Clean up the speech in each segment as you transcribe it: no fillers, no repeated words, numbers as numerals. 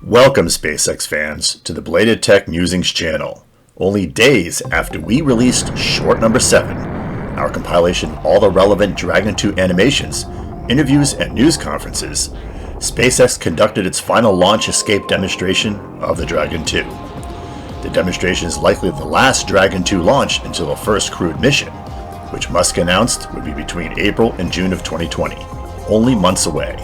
Welcome, SpaceX fans, to the Belated Tech Musings channel. Only days after we released short number 7, our compilation of all the relevant Dragon 2 animations, interviews, and news conferences, SpaceX conducted its final launch escape demonstration of the Dragon 2. The demonstration is likely the last Dragon 2 launch until the first crewed mission, which Musk announced would be between April and June of 2020, only months away.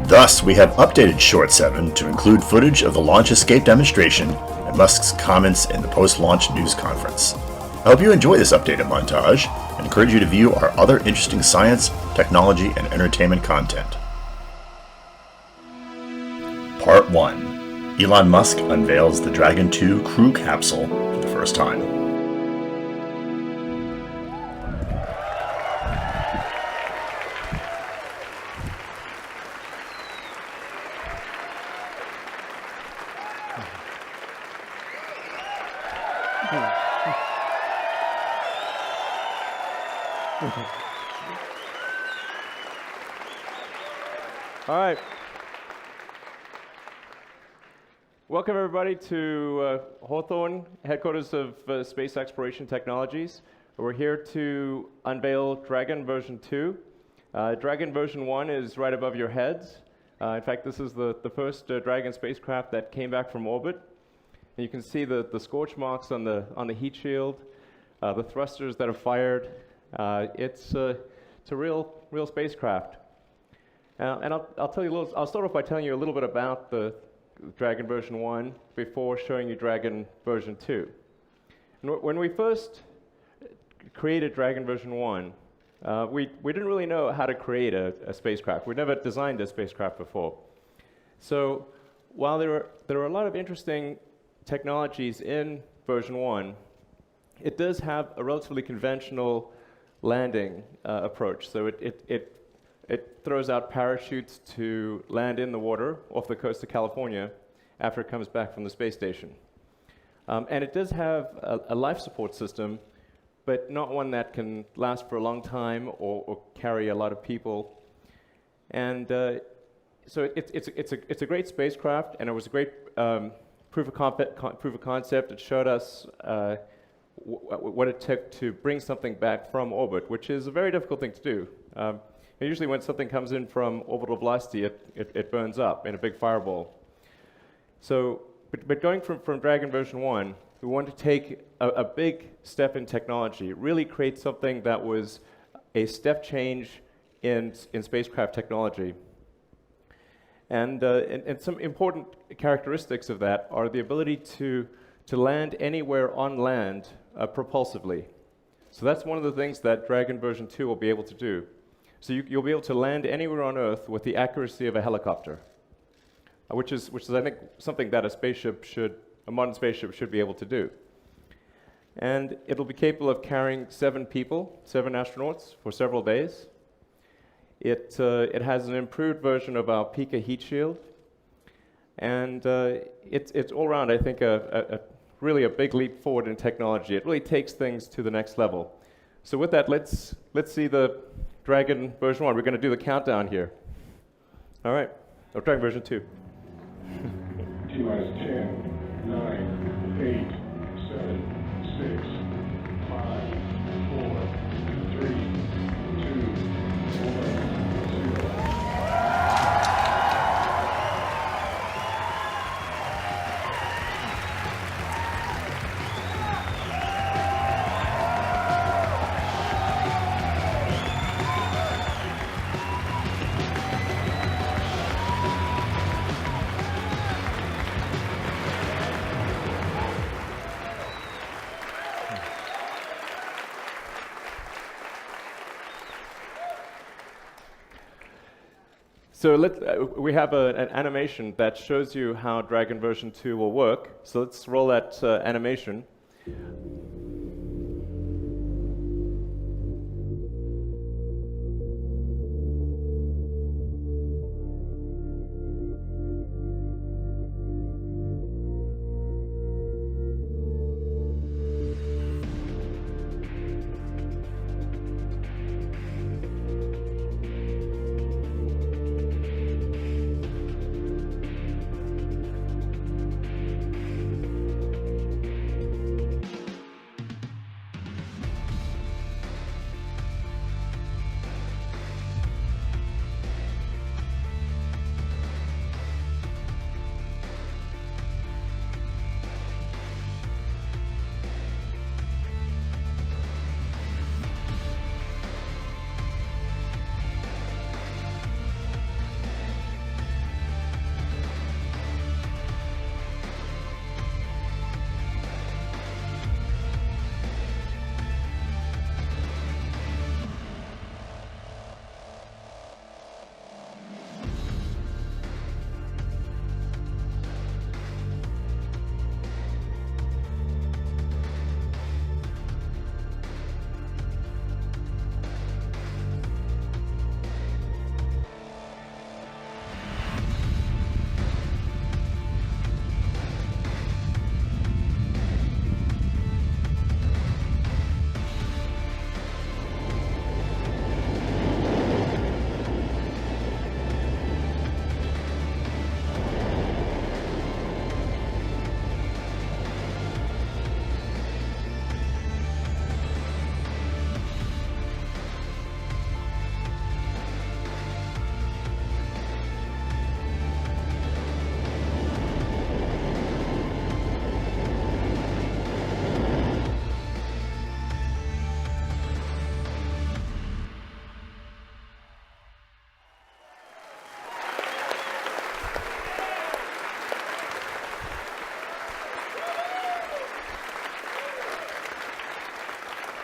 Thus, we have updated Short 7 to include footage of the launch escape demonstration and Musk's comments in the post-launch news conference. I hope you enjoy this updated montage and encourage you to view our other interesting science, technology, and entertainment content. Part 1. Elon Musk unveils the Dragon 2 crew capsule for the first time. All right. Welcome, everybody, to Hawthorne, headquarters of Space Exploration Technologies. We're here to unveil Dragon version 2. Dragon version 1 is right above your heads. In fact, this is the first Dragon spacecraft that came back from orbit. And you can see the scorch marks on the heat shield, the thrusters that are fired. It's a real spacecraft. And I'll tell you I'll start off by telling you a little bit about the Dragon version 1 before showing you Dragon version 2. And when we first created Dragon version 1, we didn't really know how to create a spacecraft. We'd never designed a spacecraft before. So while there are a lot of interesting technologies in version 1, it does have a relatively conventional landing approach. So it throws out parachutes to land in the water off the coast of California after it comes back from the space station. And it does have a life support system, but not one that can last for a long time or carry a lot of people. And so it's a great spacecraft, and it was a great proof of concept. It showed us what it took to bring something back from orbit, which is a very difficult thing to do. Usually when something comes in from orbital velocity, it burns up in a big fireball. So, but going from Dragon version 1, we wanted to take a big step in technology, really create something that was a step change in spacecraft technology. And some important characteristics of that are the ability to land anywhere on land propulsively. So that's one of the things that Dragon version 2 will be able to do. So you'll be able to land anywhere on Earth with the accuracy of a helicopter, which is I think something that a modern spaceship should be able to do. And it'll be capable of carrying 7 astronauts for several days. It has an improved version of our Pika heat shield, and it's all around, I think, really a big leap forward in technology. It really takes things to the next level. So with that, let's see the Dragon version 1. We're going to do the countdown here. All right. Dragon version 2. T-minus 10, 9, 8, 7, 6, 5, 4, 3, 2, 1. So we have an animation that shows you how Dragon version 2 will work. So let's roll that animation.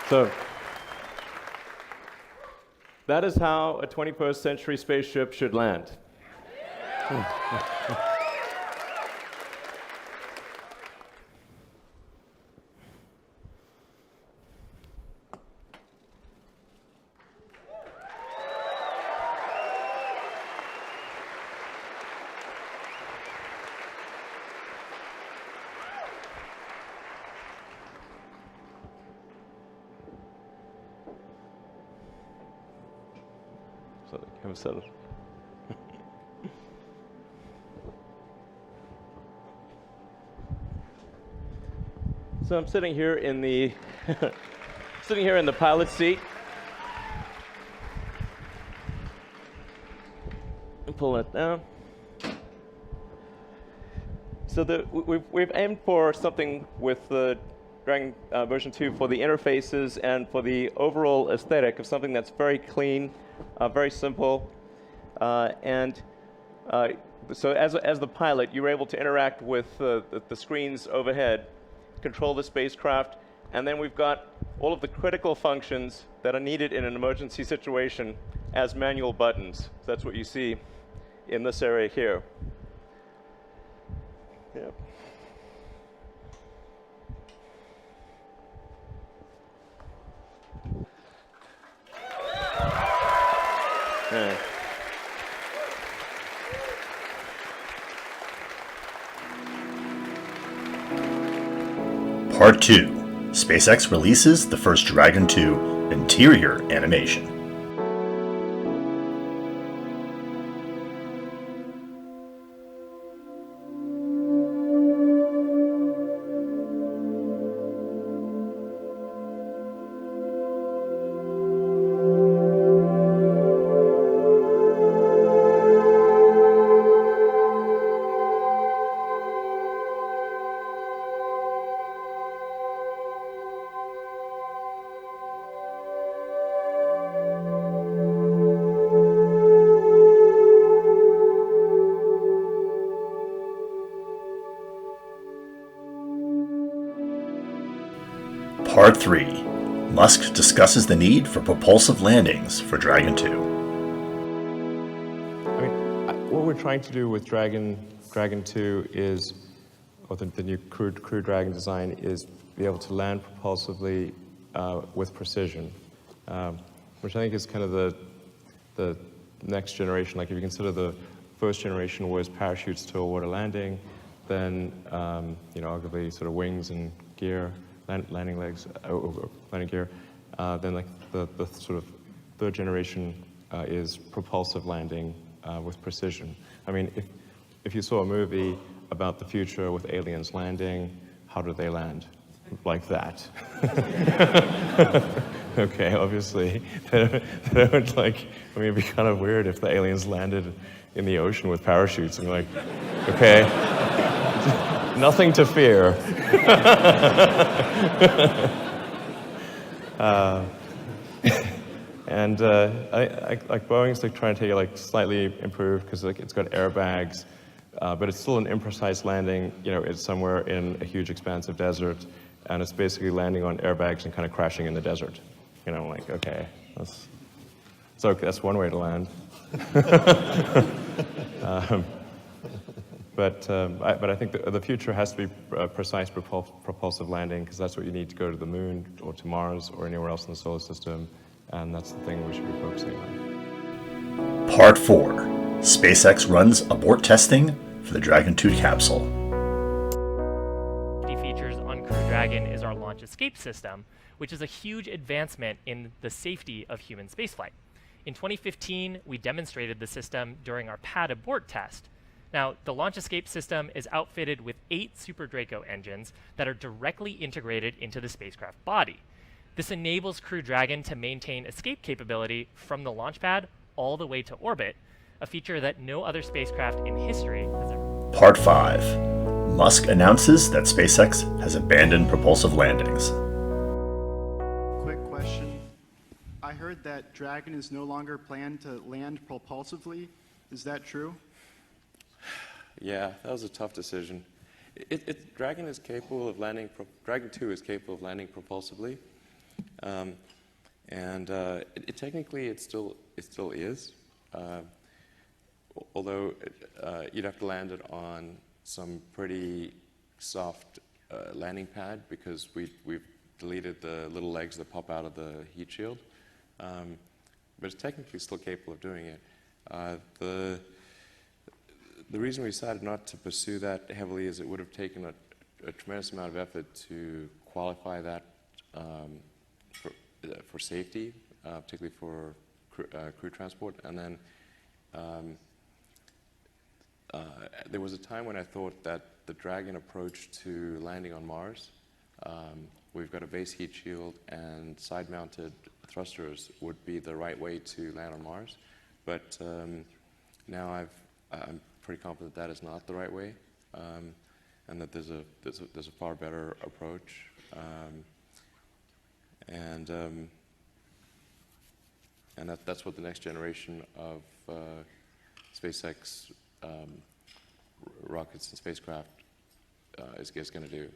So that is how a 21st century spaceship should land. So the camera settled. So I'm sitting here in the pilot seat. And pull it down. So we've aimed for something with the Dragon version 2 for the interfaces and for the overall aesthetic of something that's very clean, very simple, so as the pilot, you were able to interact with the screens overhead, control the spacecraft, and then we've got all of the critical functions that are needed in an emergency situation as manual buttons. So that's what you see in this area here. Yep. Yeah. Part 2. SpaceX releases the first Dragon 2 interior animation. Part 3. Musk discusses the need for propulsive landings for Dragon 2. I mean, what we're trying to do with Dragon 2 is, or the new crew Dragon design, is be able to land propulsively with precision, which I think is kind of the next generation. Like if you consider the first generation was parachutes to a water landing, then arguably sort of wings and gear. Landing legs, landing gear. Then like the sort of third generation is propulsive landing with precision. I mean, if you saw a movie about the future with aliens landing, how do they land? Like that. Okay, obviously. They don't like, I mean, it'd be kind of weird if the aliens landed in the ocean with parachutes and like, okay. Nothing to fear. And I like Boeing's like trying to take it like slightly improved because like it's got airbags, but it's still an imprecise landing. You know, it's somewhere in a huge expanse of desert, and it's basically landing on airbags and kind of crashing in the desert. You know, like okay, that's one way to land. But I think the future has to be precise propulsive landing because that's what you need to go to the moon or to Mars or anywhere else in the solar system, and that's the thing we should be focusing on. Part 4. SpaceX runs abort testing for the Dragon 2 capsule. Key features on Crew Dragon is our launch escape system, which is a huge advancement in the safety of human spaceflight. In 2015, we demonstrated the system during our pad abort test. Now, the launch escape system is outfitted with 8 Super Draco engines that are directly integrated into the spacecraft body. This enables Crew Dragon to maintain escape capability from the launch pad all the way to orbit, a feature that no other spacecraft in history has ever. Part 5. Musk announces that SpaceX has abandoned propulsive landings. Quick question. I heard that Dragon is no longer planned to land propulsively. Is that true? Yeah, that was a tough decision. Dragon is capable of landing. Dragon 2 is capable of landing propulsively, Technically it still is, although you'd have to land it on some pretty soft landing pad because we've deleted the little legs that pop out of the heat shield. But it's technically still capable of doing it. The reason we decided not to pursue that heavily is it would have taken a tremendous amount of effort to qualify that for safety, particularly for crew transport. And then there was a time when I thought that the Dragon approach to landing on Mars, we've got a base heat shield and side-mounted thrusters, would be the right way to land on Mars. But now I'm pretty confident that is not the right way, and that there's a far better approach. And that's what the next generation of SpaceX rockets and spacecraft is going to do.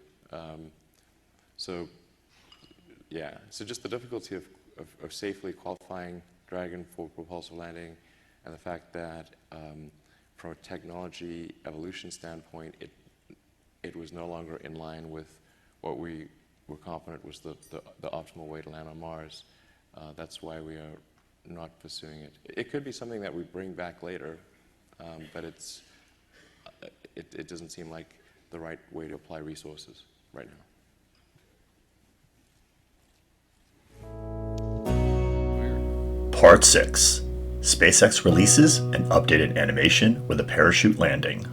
So just the difficulty of safely qualifying Dragon for propulsive landing, and the fact that from a technology evolution standpoint, it was no longer in line with what we were confident was the optimal way to land on Mars. That's why we are not pursuing it. It could be something that we bring back later, but it doesn't seem like the right way to apply resources right now. Part 6. SpaceX releases an updated animation with a parachute landing.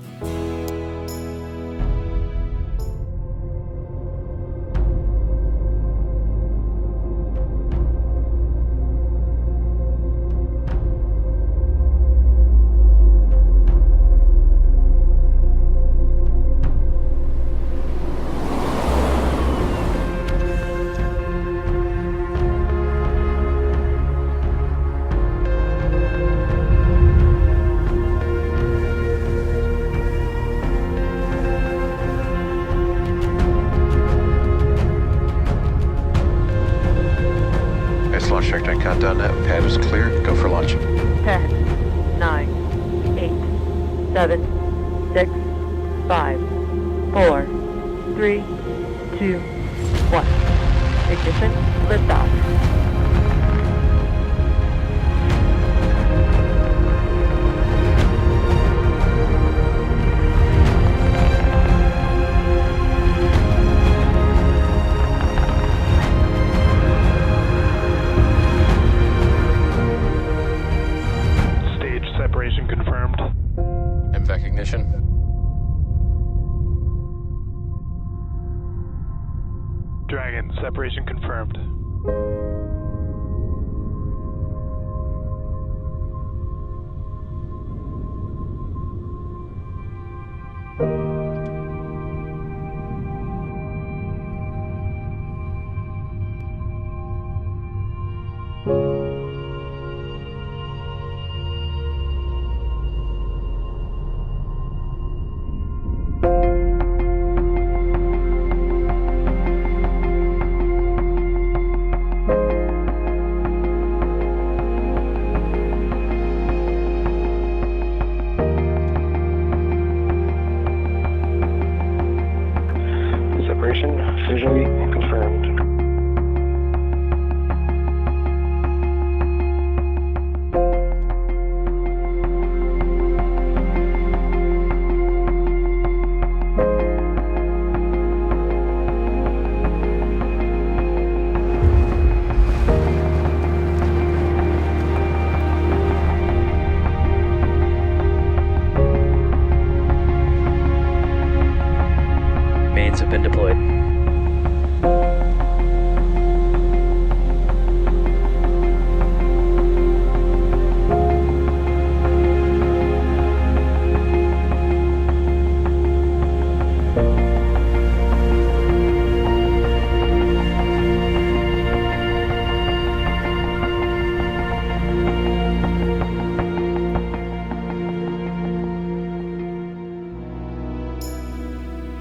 Countdown.net. Pad is clear. Go for launch. 10, 9, 8, 7, 6, 5, 4, 3, 2, 1. Ignition, liftoff. Ignition. Dragon, separation confirmed. Visually confirmed. Mains have been deployed.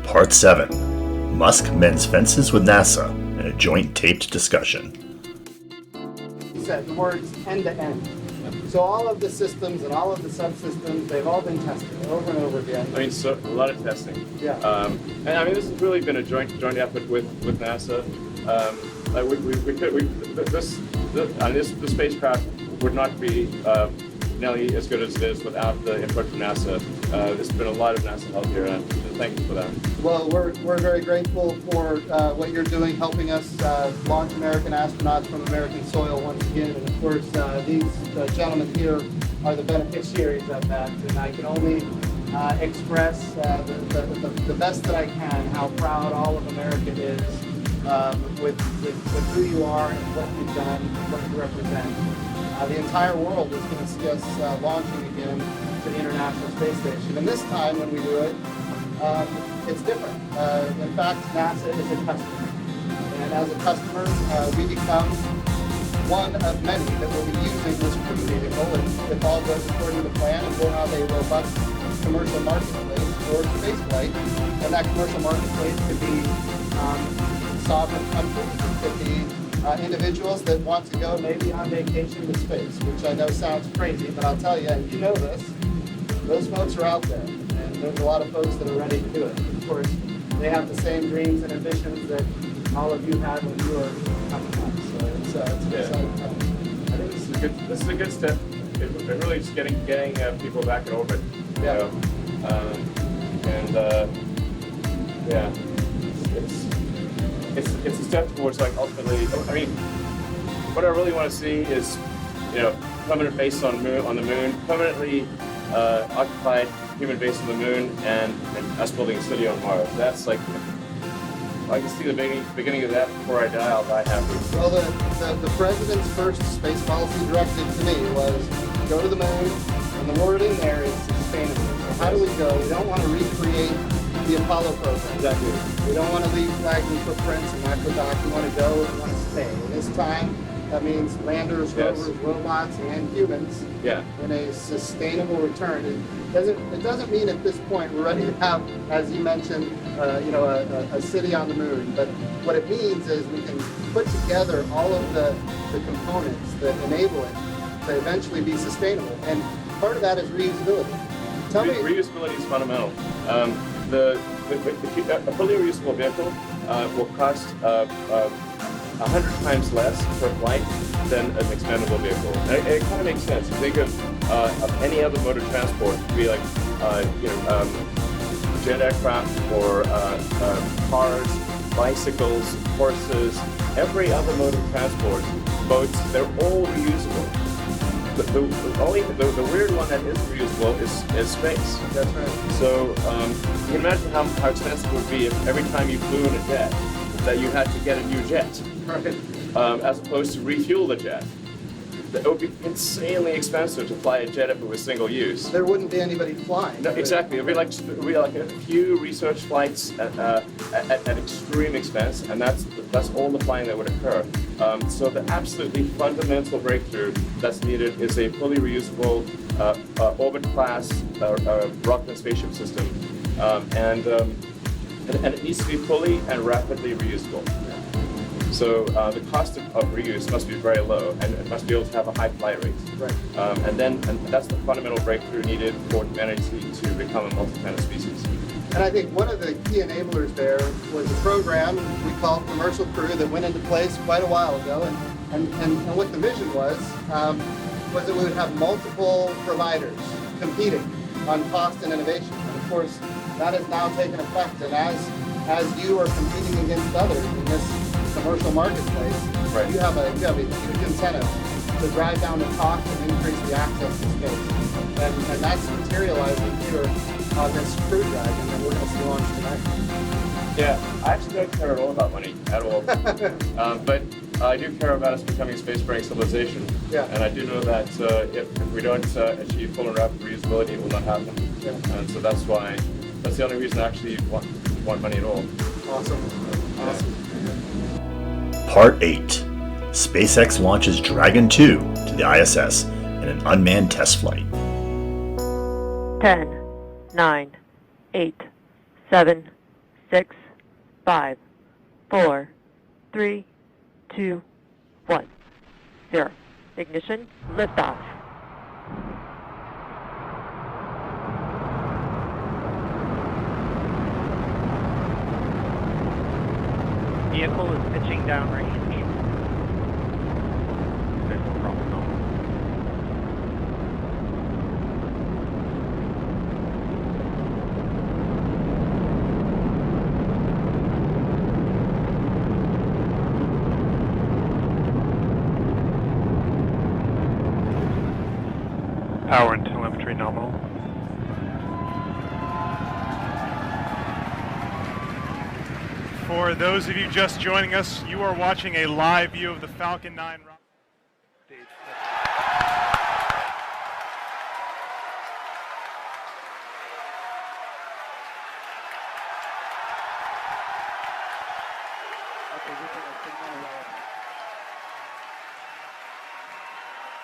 Part 7. Musk mends fences with NASA in a joint taped discussion. said, towards end to end. So all of the systems and all of the subsystems, they've all been tested over and over again. I mean, so a lot of testing. Yeah. And I mean, this has really been a joint effort with NASA. The spacecraft would not be nearly as good as it is without the input from NASA. There's been a lot of NASA help here, and thank you for that. Well, we're very grateful for what you're doing, helping us launch American astronauts from American soil once again. And of course, these gentlemen here are the beneficiaries of that. And I can only express the best that I can how proud all of America is with who you are and what you've done, what you represent. The entire world is going to see us launching again to the International Space Station. And this time when we do it, it's different. In fact, NASA is a customer. And as a customer, we become one of many that will be using this crew vehicle if all goes according to plan, and we'll have a robust commercial marketplace for spaceflight. And that commercial marketplace could be sovereign countries, it could be individuals that want to go maybe on vacation to space, which I know sounds crazy, but I'll tell you, and you know this, those folks are out there, and there's a lot of folks that are ready to do it. Of course, they have the same dreams and ambitions that all of you had when you were coming up, so it's an exciting time. I think this is a good step. It really is getting people back in orbit. Yeah. Yeah, it's a step towards, like, ultimately. I mean, what I really want to see is, permanent base on the moon, permanently occupied human base on the moon, and us building a city on Mars. That's like, I can see the beginning of that before I die. I'll die happy. Well, the president's first space policy directive to me was go to the moon, and the word in there is sustainable. So how do we go? We don't want to recreate the Apollo program. Exactly. We don't want to leave flagging footprints and microdots. We want to go and we want to stay. And this time, that means landers, rovers, robots, and humans in a sustainable return. It doesn't mean at this point we're ready to have, as you mentioned, a city on the moon. But what it means is we can put together all of the components that enable it to eventually be sustainable. And part of that is reusability. Tell me. Reusability is fundamental. A fully reusable vehicle will cost 100 times less per flight than an expendable vehicle. And it kind of makes sense. You think of any other mode of transport, it could be like jet aircraft or cars, bicycles, horses, every other mode of transport, boats, they're all reusable. The weird one that isn't reusable is space. That's right. So you can imagine how expensive it would be if every time you flew in a jet that you had to get a new jet, as opposed to refuel the jet. It would be insanely expensive to fly a jet if it was single use. There wouldn't be anybody flying. No, exactly. It would be like a few research flights at extreme expense, and that's all the flying that would occur. So the absolutely fundamental breakthrough that's needed is a fully reusable orbit class rocket and spaceship system, and it needs to be fully and rapidly reusable. So the cost of reuse must be very low, and it must be able to have a high flight rate. Right. And that's the fundamental breakthrough needed for humanity to become a multi-planet species. And I think one of the key enablers there was a program we called Commercial Crew that went into place quite a while ago. And what the vision was that we would have multiple providers competing on cost and innovation. And of course, that has now taken effect. And as you are competing against others in this commercial marketplace, you have a huge incentive to drive down the cost and increase the access to space. And that's materializing here on this Crew Dragon that we're going to see launch tonight. Yeah, I actually don't care at all about money, at all. But I do care about us becoming a spacefaring civilization. Yeah. And I do know that if we don't achieve full and rapid reusability, it will not happen. Yeah. And so that's the only reason I actually want money at all. Awesome. Part 8. SpaceX launches Dragon 2 to the ISS in an unmanned test flight. 10, 9, 8, 7, 6, 5, 4, 3, 2, 1, 0. Ignition, liftoff. Vehicle is pitching downrange. Power and telemetry nominal. For those of you just joining us, you are watching a live view of the Falcon 9 rocket.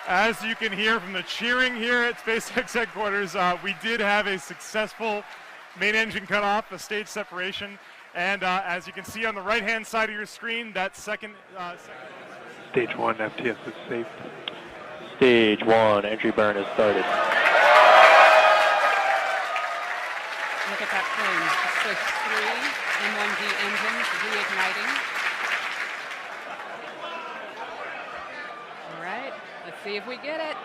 As you can hear from the cheering here at SpaceX headquarters, we did have a successful main engine cutoff, a stage separation, and as you can see on the right-hand side of your screen, that second... Stage 1 FTS is safe. Stage 1, entry burn has started. Look at that plane. Switch 3, M1D engines reigniting. All right, let's see if we get it.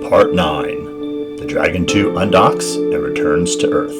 Part 9. The Dragon 2 undocks and returns to Earth.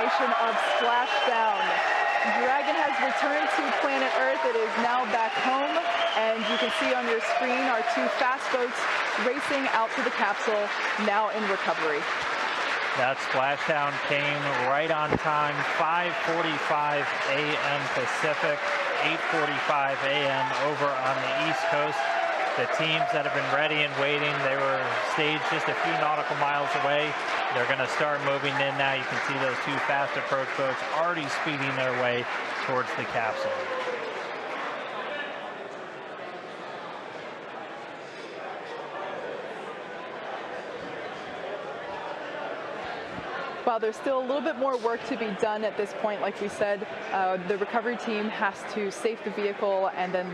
confirmation of splashdown. Dragon has returned to planet Earth. It is now back home, and you can see on your screen our two fast boats racing out to the capsule, now in recovery. That splashdown came right on time, 5:45 a.m. Pacific, 8:45 a.m. over on the East Coast. The teams that have been ready and waiting, they were staged just a few nautical miles away. They're going to start moving in now. You can see those two fast approach boats already speeding their way towards the capsule. While there's still a little bit more work to be done at this point, like we said, the recovery team has to safe the vehicle and then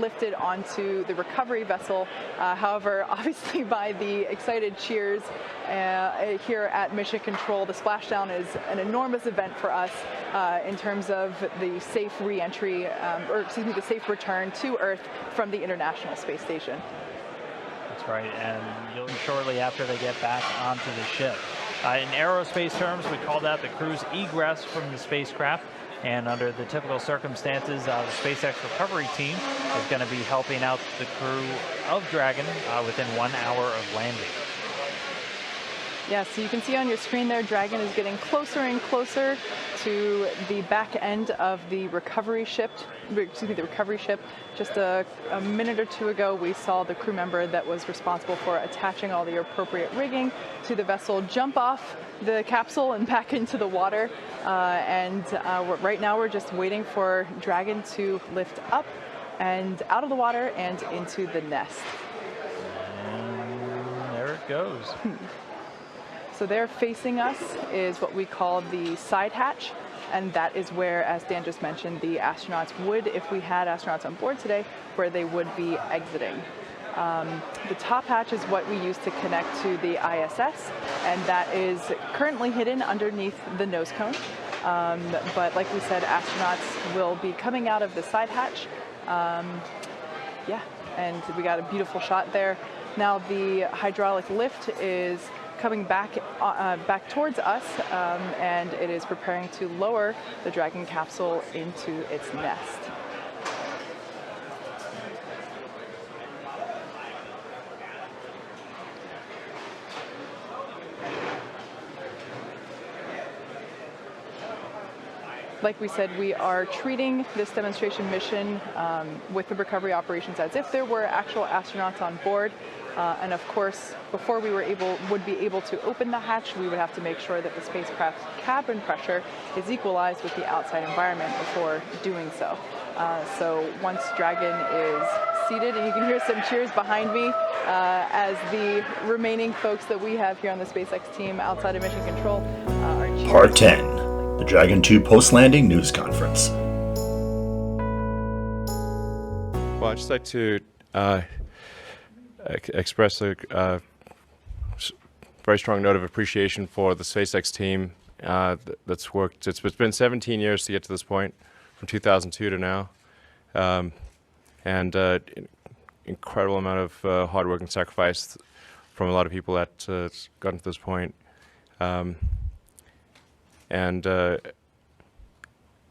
lift it onto the recovery vessel. However, obviously by the excited cheers here at Mission Control, the splashdown is an enormous event for us in terms of the safe re-entry, the safe return to Earth from the International Space Station. That's right, and shortly after they get back onto the ship. In aerospace terms, we call that the crew's egress from the spacecraft. And under the typical circumstances, the SpaceX recovery team is going to be helping out the crew of Dragon within 1 hour of landing. Yeah, so you can see on your screen there, Dragon is getting closer and closer to the back end of the recovery ship. Just a minute or two ago, we saw the crew member that was responsible for attaching all the appropriate rigging to the vessel jump off the capsule and back into the water. Right now, we're just waiting for Dragon to lift up and out of the water and into the nest. And there it goes. So there facing us is what we call the side hatch, and that is where, as Dan just mentioned, the astronauts would, if we had astronauts on board today, where they would be exiting. The top hatch is what we use to connect to the ISS, and that is currently hidden underneath the nose cone. But like we said, astronauts will be coming out of the side hatch. Yeah, and we got a beautiful shot there. Now the hydraulic lift is coming back towards us, and it is preparing to lower the Dragon capsule into its nest. Like we said, we are treating this demonstration mission with the recovery operations as if there were actual astronauts on board. And of course, before we would be able to open the hatch, we would have to make sure that the spacecraft's cabin pressure is equalized with the outside environment before doing so. So once Dragon is seated, and you can hear some cheers behind me as the remaining folks that we have here on the SpaceX team outside of Mission Control are cheering. Part 10, the Dragon 2 post-landing news conference. Well, I'd just like to express a very strong note of appreciation for the SpaceX team that's worked. It's been 17 years to get to this point, from 2002 to now, and incredible amount of hard work and sacrifice from a lot of people that gotten to this point. Yeah,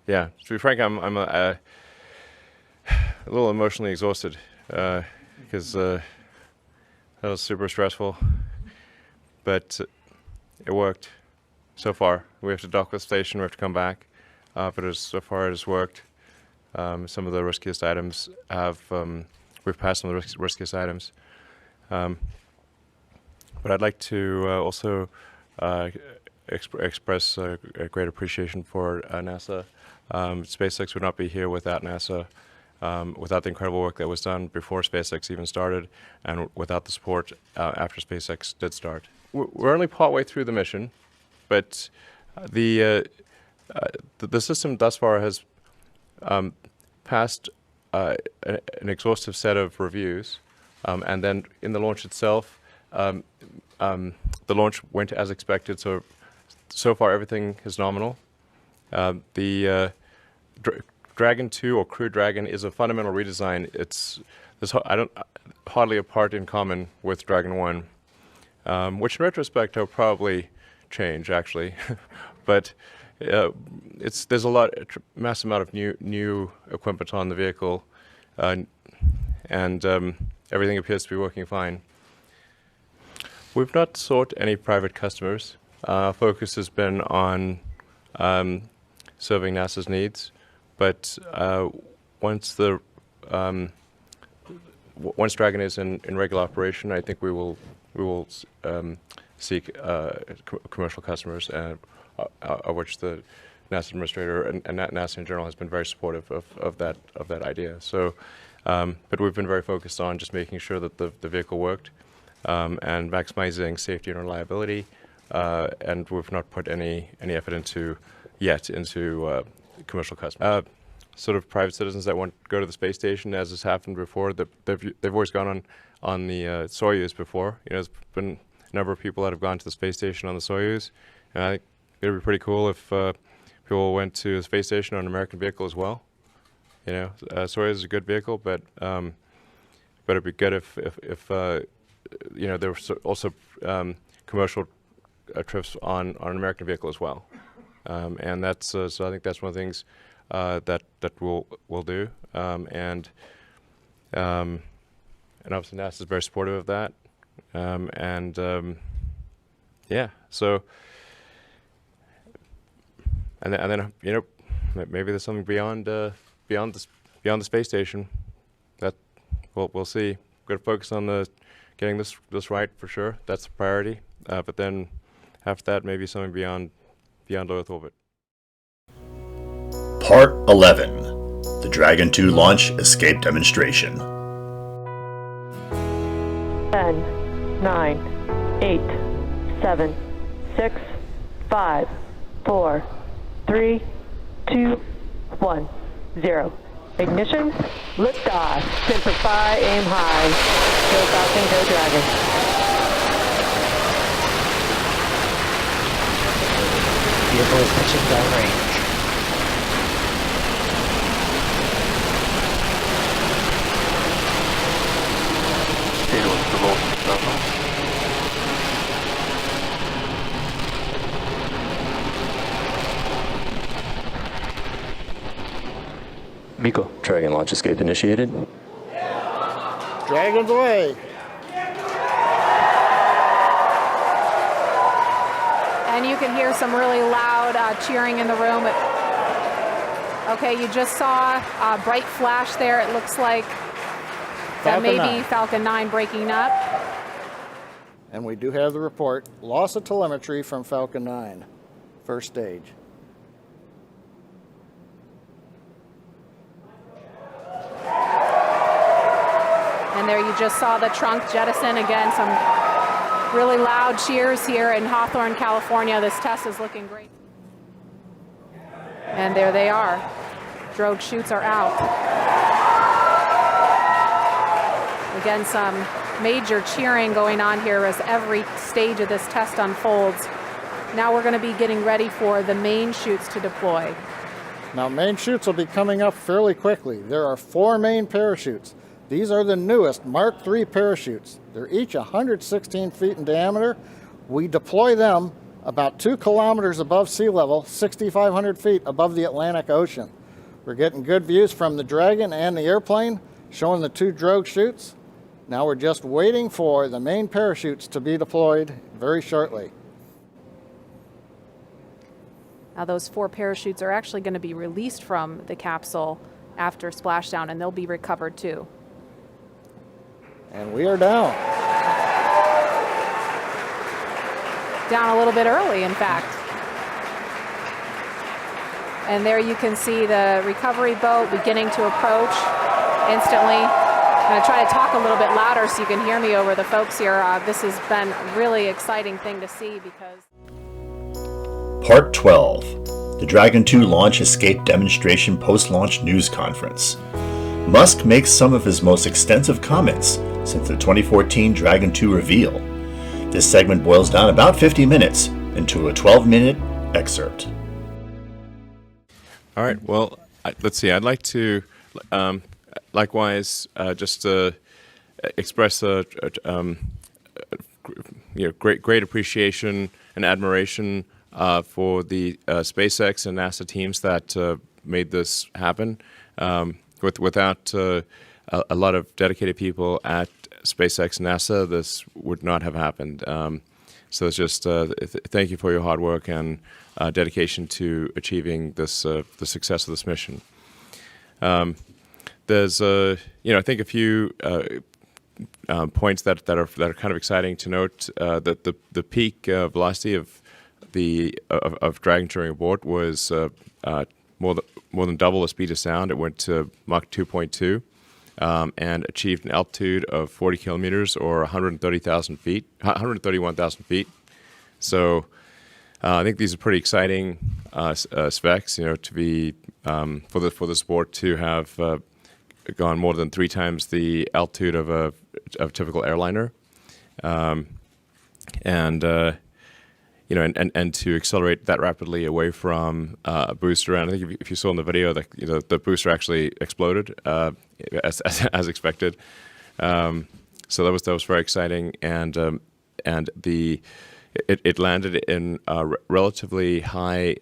to be frank, I'm a little emotionally exhausted because that was super stressful, but it worked so far. We have to dock the station, we have to come back, but so far it has worked. Some of the riskiest items we've passed some of the riskiest items. But I'd like to also express a great appreciation for NASA. SpaceX would not be here without NASA, without the incredible work that was done before SpaceX even started, and without the support after SpaceX did start. We're only partway through the mission, but the system thus far has passed an exhaustive set of reviews, and then in the launch itself, the launch went as expected. So far everything is nominal. The Dragon 2 or Crew Dragon is a fundamental redesign. There's hardly a part in common with Dragon 1, which in retrospect I'll probably change actually, but there's a massive amount of new equipment on the vehicle, and everything appears to be working fine. We've not sought any private customers. Our focus has been on serving NASA's needs, but once Dragon is in regular operation, I think we will seek commercial customers, of which the NASA administrator and NASA in general has been very supportive of that idea. So, but we've been very focused on just making sure that the vehicle worked and maximizing safety and reliability, and we've not put any effort into commercial customers. Sort of private citizens that want to go to the space station, as has happened before. They've always gone on the Soyuz before. There's been a number of people that have gone to the space station on the Soyuz, and I think it would be pretty cool if people went to the space station on an American vehicle as well. Soyuz is a good vehicle, but it'd be good if there were also commercial trips on an American vehicle as well, and that's so I think that's one of the things that we'll do, and obviously NASA is very supportive of that, yeah. So and then maybe there's something beyond the space station that we'll see. We're gonna focus on getting this right for sure. That's the priority. But then after that, maybe something beyond Earth orbit. Part 11, the Dragon 2 launch escape demonstration. 10, 9, 8, 7, 6, 5, 4, 3, 2, 1, 0. Ignition, liftoff. Semper Fi, aim high. Go Falcon, go Dragon. Vehicle is pitching downrange. Payload velocity level. Miko. Dragon launch escape initiated. Dragon's away. And you can hear some really loud cheering in the room. Okay, you just saw a bright flash there. It looks like that may be Falcon 9 breaking up. And we do have the report. Loss of telemetry from Falcon 9, first stage. And there you just saw the trunk jettison. Again, some really loud cheers here in Hawthorne, California. This test is looking great. And there they are. Drogue chutes are out. Again, some major cheering going on here as every stage of this test unfolds. Now we're going to be getting ready for the main chutes to deploy. Now, main chutes will be coming up fairly quickly. There are 4 main parachutes. These are the newest Mark III parachutes. They're each 116 feet in diameter. We deploy them about 2 kilometers above sea level, 6,500 feet above the Atlantic Ocean. We're getting good views from the Dragon and the airplane, showing the 2 drogue chutes. Now we're just waiting for the main parachutes to be deployed very shortly. Now those 4 parachutes are actually going to be released from the capsule after splashdown, and they'll be recovered too. And we are down. Down a little bit early, in fact. And there you can see the recovery boat beginning to approach instantly. I'm going to try to talk a little bit louder so you can hear me over the folks here. This has been a really exciting thing to see because... Part 12, the Dragon 2 launch escape demonstration post-launch news conference. Musk makes some of his most extensive comments since the 2014 Dragon 2 reveal. This segment boils down about 50 minutes into a 12-minute excerpt. All right, well, let's see. I'd like to, likewise, just express great appreciation and admiration for the SpaceX and NASA teams that made this happen. Without a lot of dedicated people at SpaceX and NASA, this would not have happened. So it's just thank you for your hard work and dedication to achieving this the success of this mission. There's I think a few points that are kind of exciting to note. That the peak velocity of Dragon during abort was more than double the speed of sound. It went to Mach 2.2 and achieved an altitude of 40 kilometers or 131,000 feet. So I think these are pretty exciting specs. To be for the sport to have gone more than 3 times the altitude of a typical airliner, and to accelerate that rapidly away from a booster. And I think if you saw in the video, the booster actually exploded as expected. So that was very exciting, and it landed in relatively high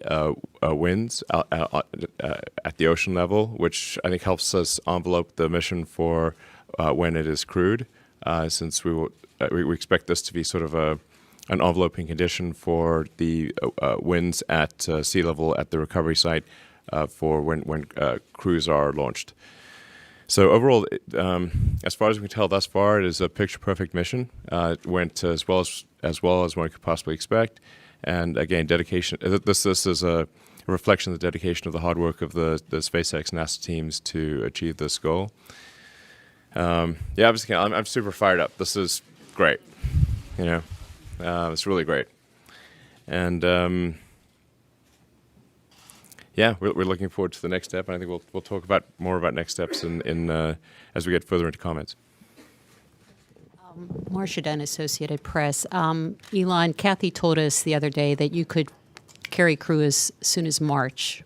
winds at the ocean level, which I think helps us envelope the mission for when it is crewed, since we expect this to be sort of an enveloping condition for the winds at sea level at the recovery site for when crews are launched. So overall, as far as we can tell thus far, it is a picture-perfect mission. It went as well as one could possibly expect, and again, dedication. This is a reflection of the dedication of the hard work of the SpaceX NASA teams to achieve this goal. Obviously, I'm super fired up. This is great. It's really great, and we're looking forward to the next step, and I think we'll talk more about next steps in as we get further into comments. Marcia Dunn, Associated Press. Elon, Kathy told us the other day that you could carry crew as soon as March.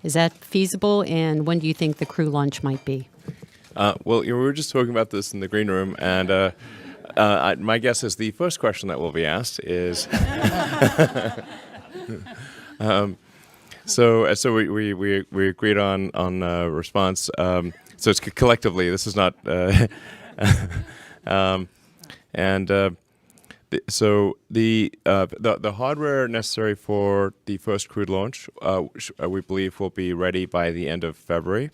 Is that feasible, and when do you think the crew launch might be? Well, we were just talking about this in the green room, and my guess is the first question that will be asked is. So we agreed on a response. So it's collectively. This is not. So the hardware necessary for the first crewed launch, we believe, will be ready by the end of February.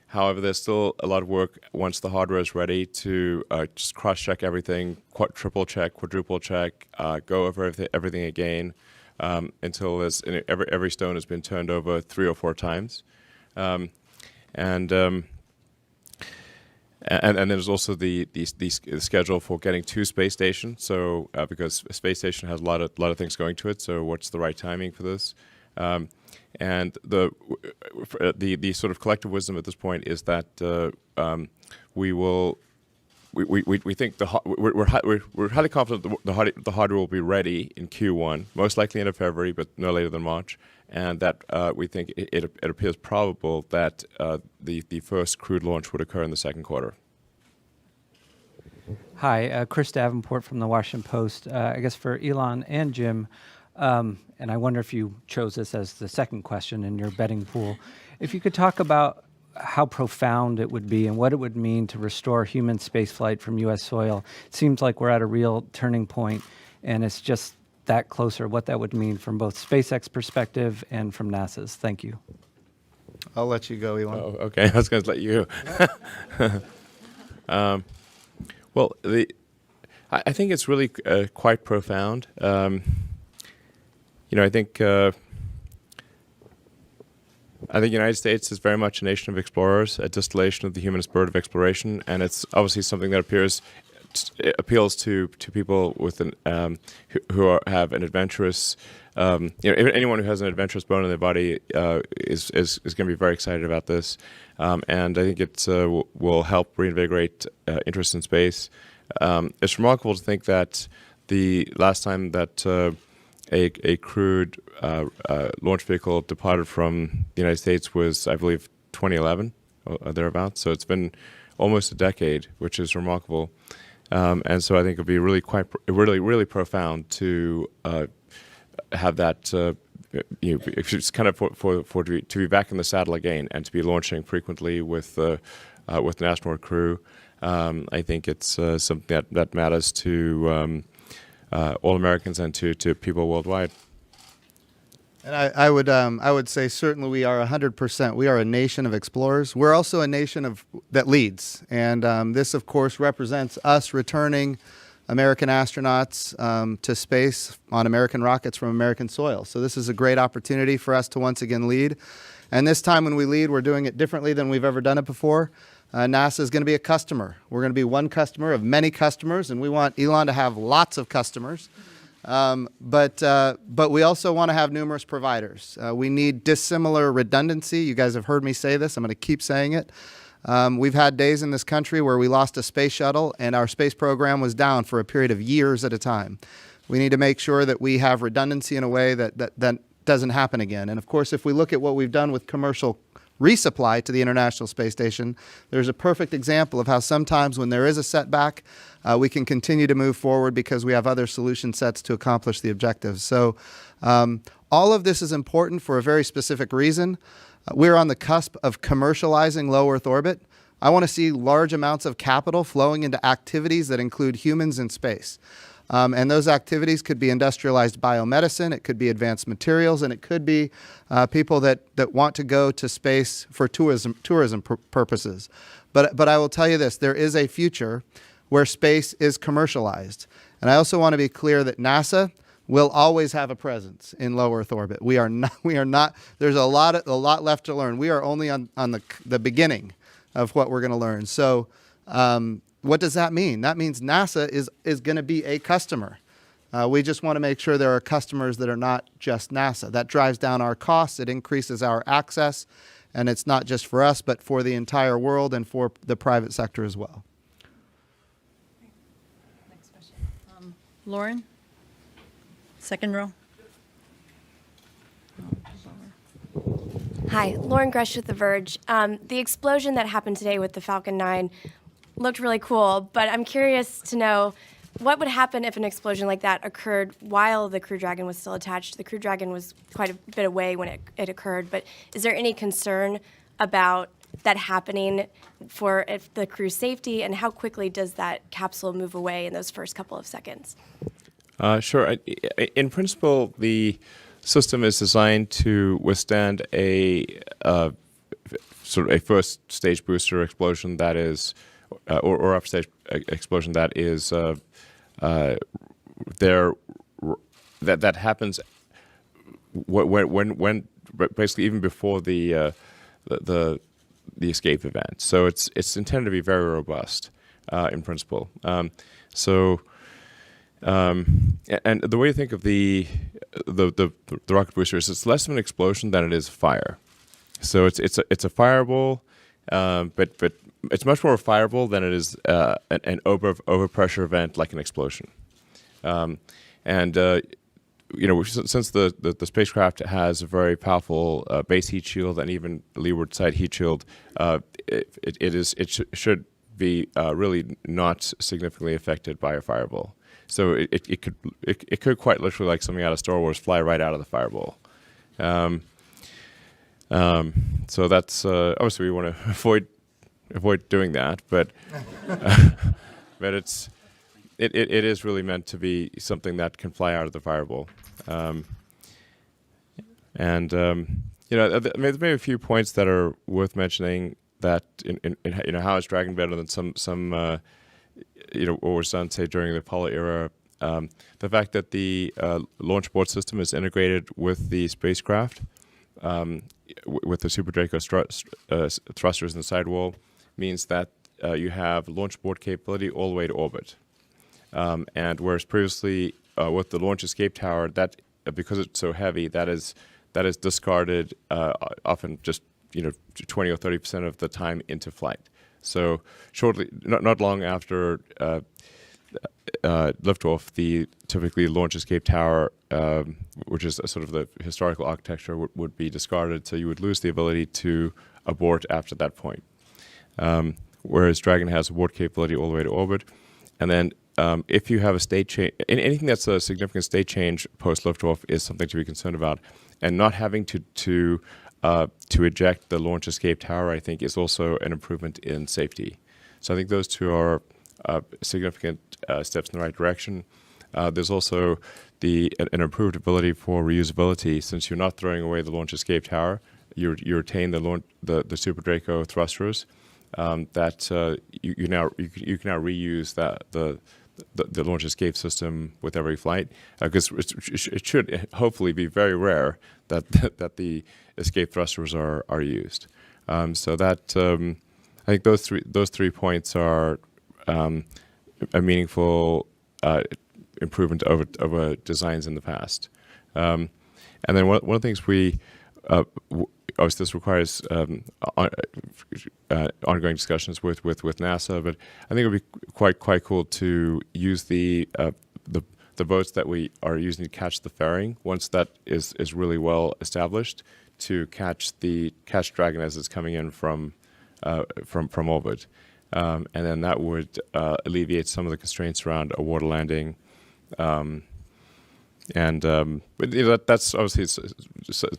However, there's still a lot of work once the hardware is ready to just cross-check everything, triple check, quadruple check, go over everything again. Until every stone has been turned over 3 or 4 times, and there's also the schedule for getting to space station. So because a space station has a lot of things going to it, so what's the right timing for this? And the sort of collective wisdom at this point is that we think we're highly confident the hardware will be ready in Q1, most likely end of February, but no later than March, and that we think it appears probable that the first crewed launch would occur in the second quarter. Hi, Chris Davenport from the Washington Post. I guess for Elon and Jim, and I wonder if you chose this as the second question in your betting pool, if you could talk about how profound it would be and what it would mean to restore human spaceflight from U.S. soil. It seems like we're at a real turning point, and it's just that closer, what that would mean from both SpaceX perspective and from NASA's. Thank you. I'll let you go, Elon. Oh, okay, I was going to let you. Well, I think it's really quite profound. I think the United States is very much a nation of explorers, a distillation of the human spirit of exploration, and it's obviously something that appeals to people with who have an adventurous. Anyone who has an adventurous bone in their body is going to be very excited about this, and I think it will help reinvigorate interest in space. It's remarkable to think that the last time that a crewed launch vehicle departed from the United States was, I believe, 2011 or thereabouts. So it's been almost a decade, which is remarkable. And so I think it'll be really profound to have that. It's kind of to be back in the saddle again and to be launching frequently with an astronaut crew. I think it's something that matters to all Americans and to people worldwide. And I would say certainly we are 100%. We are a nation of explorers. We're also a nation that leads, and this, of course, represents us returning American astronauts to space on American rockets from American soil. So this is a great opportunity for us to once again lead. And this time when we lead, we're doing it differently than we've ever done it before. NASA is going to be a customer. We're going to be one customer of many customers, and we want Elon to have lots of customers. But we also want to have numerous providers. We need dissimilar redundancy. You guys have heard me say this. I'm going to keep saying it. We've had days in this country where we lost a space shuttle and our space program was down for a period of years at a time. We need to make sure that we have redundancy in a way that doesn't happen again. And of course, if we look at what we've done with commercial resupply to the International Space Station, there's a perfect example of how sometimes when there is a setback, we can continue to move forward because we have other solution sets to accomplish the objectives. So all of this is important for a very specific reason. We're on the cusp of commercializing low Earth orbit. I want to see large amounts of capital flowing into activities that include humans in space. And those activities could be industrialized biomedicine, it could be advanced materials, and it could be people that want to go to space for tourism purposes. But I will tell you this, there is a future where space is commercialized. And I also want to be clear that NASA will always have a presence in low Earth orbit. We are not, there's a lot left to learn. We are only on the beginning of what we're going to learn. So what does that mean? That means NASA is going to be a customer. We just want to make sure there are customers that are not just NASA. That drives down our costs, it increases our access, and it's not just for us, but for the entire world and for the private sector as well. Next question. Lauren? Second row. Hi, Lauren Gresh with The Verge. The explosion that happened today with the Falcon 9 looked really cool, but I'm curious to know what would happen if an explosion like that occurred while the Crew Dragon was still attached. The Crew Dragon was quite a bit away when it occurred, but is there any concern about that happening for the crew's safety, and how quickly does that capsule move away in those first couple of seconds? Sure. In principle, the system is designed to withstand a sort of a first stage booster explosion that is, or upstage explosion that is there. That happens when basically even before the escape event. So it's intended to be very robust in principle. And the way to think of the rocket booster is it's less of an explosion than it is fire. So it's a fireball, but it's much more a fireball than it is an overpressure event like an explosion. Since the spacecraft has a very powerful base heat shield and even leeward side heat shield, it should be really not significantly affected by a fireball. So it could quite literally, like something out of Star Wars, fly right out of the fireball. So that's obviously we want to avoid doing that, but but it is really meant to be something that can fly out of the fireball. There's maybe a few points that are worth mentioning. That in how is Dragon better than some what was done, say, during the Apollo era. The fact that the launch board system is integrated with the spacecraft, with the Super Draco thrusters in the sidewall, means that you have launch board capability all the way to orbit. And whereas previously with the launch escape tower, that because it's so heavy, that is discarded often just 20 or 30% of the time into flight. So shortly, not long after liftoff, the typically launch escape tower, which is a sort of the historical architecture, would be discarded. So you would lose the ability to abort after that point. Whereas Dragon has abort capability all the way to orbit, and then if you have a state change, anything that's a significant state change post liftoff is something to be concerned about, and not having to eject the launch escape tower, I think, is also an improvement in safety. So I think those two are significant steps in the right direction. There's also an improved ability for reusability, since you're not throwing away the launch escape tower. You retain the Super Draco thrusters. That you can now reuse the launch escape system with every flight, because it should hopefully be very rare that the escape thrusters are used. So that I think those three points are a meaningful improvement over designs in the past. And then one of the things we obviously this requires ongoing discussions with NASA, but I think it would be quite cool to use the boats that we are using to catch the fairing, once that is really well established, to catch Dragon as it's coming in from orbit, and then that would alleviate some of the constraints around a water landing. But that's obviously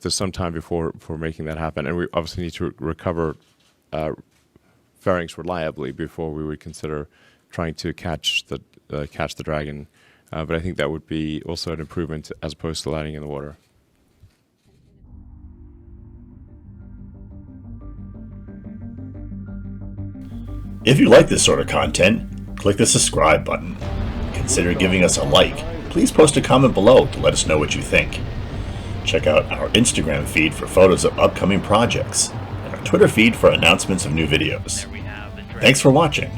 there's some time before making that happen, and we obviously need to recover fairings reliably before we would consider trying to catch the Dragon. But I think that would be also an improvement as opposed to landing in the water. If you like this sort of content, click the subscribe button. Consider giving us a like. Please post a comment below to let us know what you think. Check out our Instagram feed for photos of upcoming projects, and our Twitter feed for announcements of new videos. Thanks for watching.